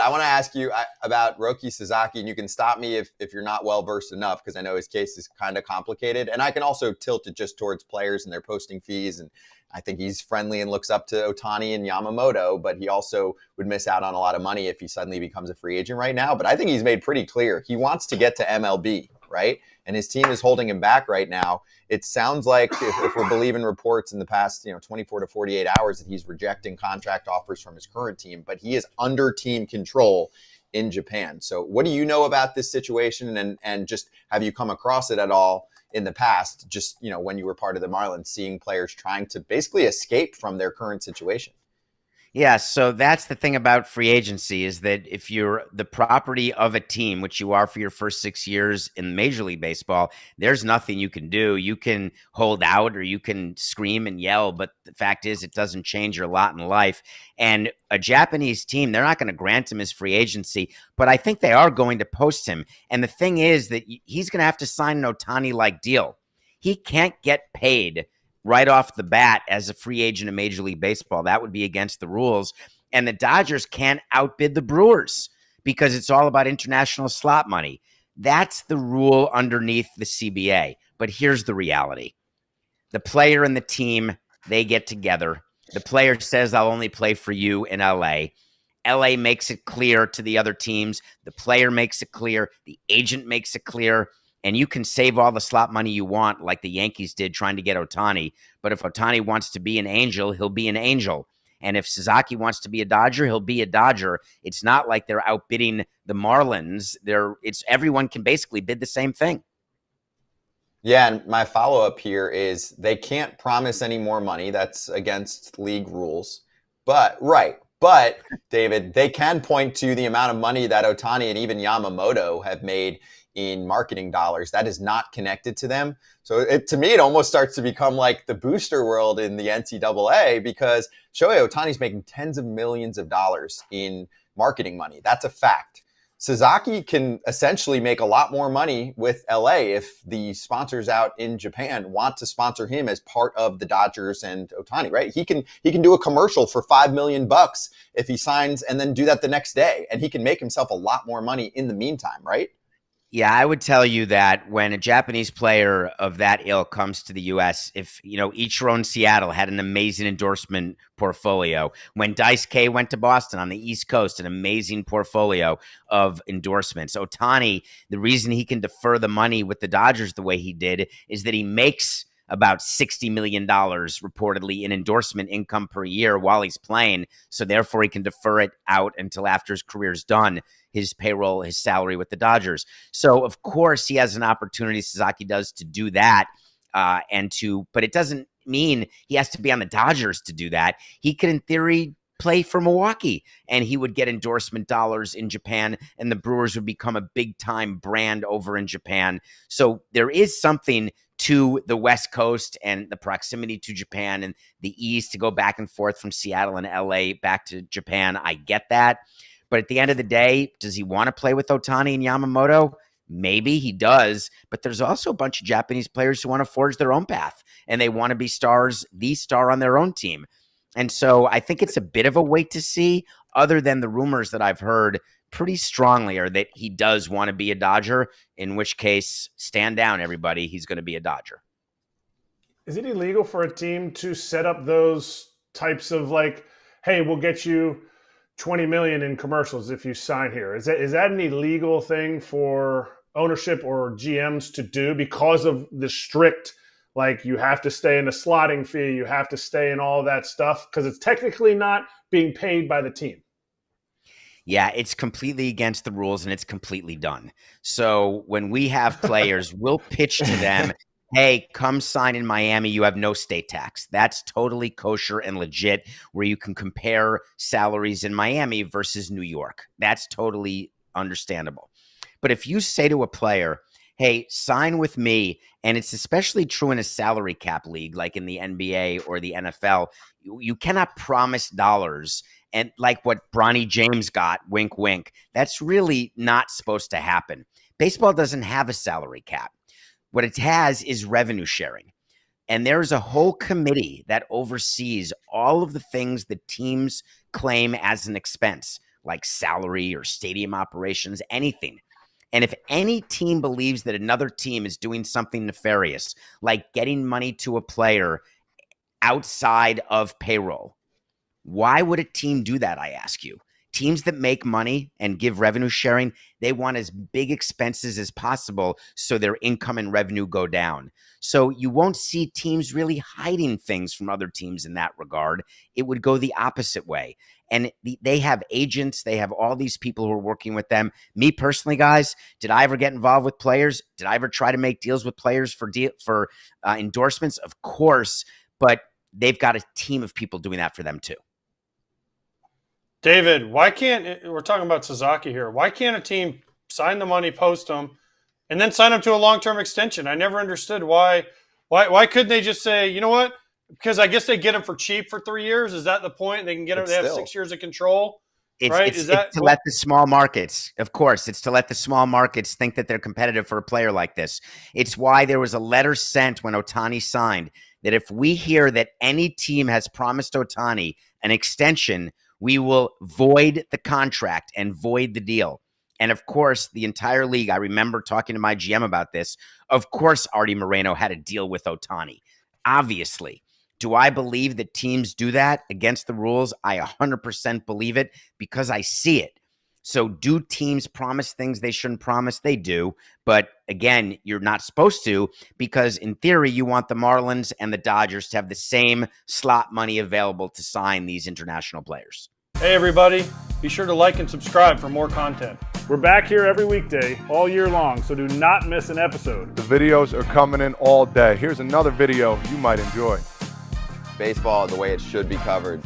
I want to ask you about Roki Sasaki, and you can stop me if you're not well versed enough, because I know his case is kind of complicated. And I can also tilt it just towards players and their posting fees. And I think he's friendly and looks up to Ohtani and Yamamoto, but he also would miss out on a lot of money if he suddenly becomes a free agent right now. But I think he's made pretty clear he wants to get to MLB, right? And his team is holding him back right now. It sounds like, if we're believing reports in the past 24 to 48 hours, that he's rejecting contract offers from his current team, but he is under team control in Japan. So what do you know about this situation, and just have you come across it at all in the past, just when you were part of the Marlins, seeing players trying to basically escape from their current situation? Yeah, so that's the thing about free agency, is that if you're the property of a team, which you are for your first 6 years in Major League Baseball, there's nothing you can do. You can hold out or you can scream and yell, but the fact is it doesn't change your lot in life. And a Japanese team, they're not going to grant him his free agency, but I think they are going to post him. And the thing is that he's going to have to sign an Ohtani-like deal. He can't get paid right off the bat as a free agent in Major League Baseball. That would be against the rules. And the Dodgers can't outbid the Brewers because it's all about international slot money. That's the rule underneath the CBA. But here's the reality. The player and the team, they get together. The player says, I'll only play for you in LA. LA makes it clear to the other teams. The player makes it clear. The agent makes it clear. And you can save all the slot money you want, like the Yankees did trying to get Ohtani. But if Ohtani wants to be an Angel, he'll be an Angel. And if Sasaki wants to be a Dodger, he'll be a Dodger. It's not like they're outbidding the Marlins. It's everyone can basically bid the same thing. Yeah, and my follow-up here is they can't promise any more money. That's against league rules. But David, they can point to the amount of money that Ohtani and even Yamamoto have made in marketing dollars. That is not connected to them. So to me, it almost starts to become like the booster world in the NCAA, because Shohei Ohtani's making tens of millions of dollars in marketing money. That's a fact. Sasaki can essentially make a lot more money with LA if the sponsors out in Japan want to sponsor him as part of the Dodgers and Ohtani, right? He can do a commercial for $5 million if he signs, and then do that the next day, and he can make himself a lot more money in the meantime, right? Yeah, I would tell you that when a Japanese player of that ilk comes to the U.S., if, Ichiro in Seattle had an amazing endorsement portfolio. When Dice K went to Boston on the East Coast, an amazing portfolio of endorsements. Ohtani, the reason he can defer the money with the Dodgers the way he did is that he makes about $60 million reportedly in endorsement income per year while he's playing. So therefore he can defer it out until after his career's done, his payroll, his salary with the Dodgers. So of course he has an opportunity, Sasaki does, to do that. But it doesn't mean he has to be on the Dodgers to do that. He could, in theory, play for Milwaukee, and he would get endorsement dollars in Japan, and the Brewers would become a big-time brand over in Japan. So there is something to the West Coast and the proximity to Japan and the ease to go back and forth from Seattle and LA back to Japan. I get that. But at the end of the day, does he want to play with Ohtani and Yamamoto? Maybe he does, but there's also a bunch of Japanese players who want to forge their own path, and they want to be stars, the star on their own team. And so I think it's a bit of a wait to see, other than the rumors that I've heard pretty strongly are that he does want to be a Dodger, in which case, stand down, everybody. He's going to be a Dodger. Is it illegal for a team to set up those types of hey, we'll get you $20 million in commercials if you sign here? Is that an illegal thing for ownership or GMs to do because of the strict, you have to stay in the slotting fee, you have to stay in all that stuff, because it's technically not being paid by the team? Yeah, it's completely against the rules, and it's completely done. So when we have players, we'll pitch to them, hey, come sign in Miami. You have no state tax. That's totally kosher and legit, where you can compare salaries in Miami versus New York. That's totally understandable. But if you say to a player, hey, sign with me, and it's especially true in a salary cap league like in the NBA or the NFL, you cannot promise dollars. And like what Bronny James got, wink, wink, that's really not supposed to happen. Baseball doesn't have a salary cap. What it has is revenue sharing. And there's a whole committee that oversees all of the things that teams claim as an expense, like salary or stadium operations, anything. And if any team believes that another team is doing something nefarious, like getting money to a player outside of payroll, why would a team do that, I ask you? Teams that make money and give revenue sharing, they want as big expenses as possible so their income and revenue go down. So you won't see teams really hiding things from other teams in that regard. It would go the opposite way. And they have agents. They have all these people who are working with them. Me personally, guys, did I ever get involved with players? Did I ever try to make deals with players for endorsements? Of course, but they've got a team of people doing that for them too. David, we're talking about Sasaki here. Why can't a team sign the money, post them, and then sign them to a long-term extension? I never understood why couldn't they just say, you know what? Because I guess they get them for cheap for 3 years. Is that the point? They can get them. They have 6 years of control. Right? It's to let the small markets, of course, it's to let the small markets think that they're competitive for a player like this. It's why there was a letter sent when Ohtani signed that if we hear that any team has promised Ohtani an extension, we will void the contract and void the deal. And of course, the entire league, I remember talking to my GM about this. Of course, Artie Moreno had a deal with Ohtani. Obviously. Do I believe that teams do that against the rules? I 100% believe it because I see it. So do teams promise things they shouldn't promise? They do. But again, you're not supposed to because in theory, you want the Marlins and the Dodgers to have the same slot money available to sign these international players. Hey, everybody. Be sure to like and subscribe for more content. We're back here every weekday, all year long, so do not miss an episode. The videos are coming in all day. Here's another video you might enjoy. Baseball the way it should be covered.